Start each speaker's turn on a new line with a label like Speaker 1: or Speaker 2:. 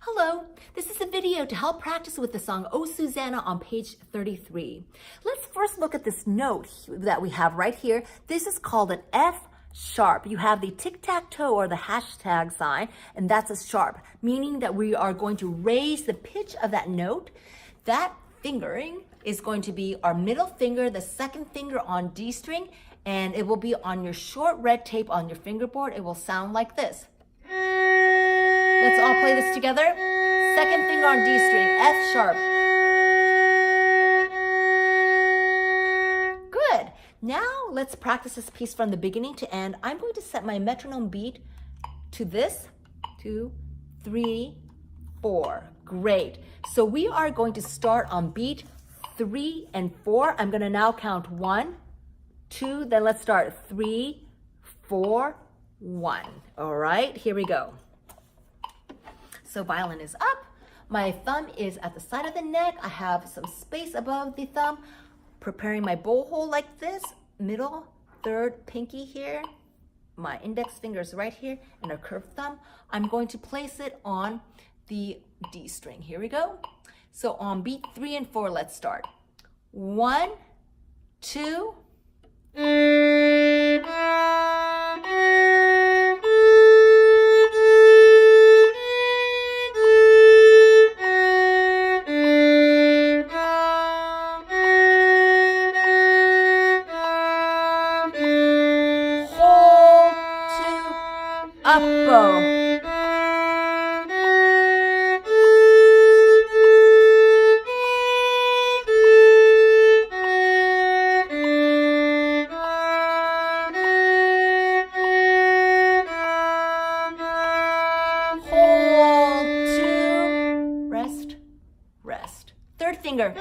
Speaker 1: Hello, this is a video to help practice with the song Oh Susannah on page 33. Let's first look at this note that we have right here. This is called an F sharp. You have the tic-tac-toe or the hashtag sign, and that's a sharp, meaning that we are going to raise the pitch of that note. That fingering is going to be our middle finger, the second finger on D string, and it will be on your short red tape on your fingerboard. It will sound like this. Let's all play this together. Second finger on D string, F sharp. Good. Now let's practice this piece from the beginning to end. I'm going to set my metronome beat to this. 2, 3, 4. Great. So we are going to start on beat 3 and 4. I'm going to now count 1, 2, then let's start 3, 4, 1. All right, here we go. So violin is up, my thumb is at the side of the neck, I have some space above the thumb, preparing my bow hole like this, middle, third pinky here, my index finger is right here, and a curved thumb. I'm going to place it on the D string. Here we go. So on beat 3 and 4, let's start. 1, 2, up bow. Hold, 2, rest, rest. Third finger.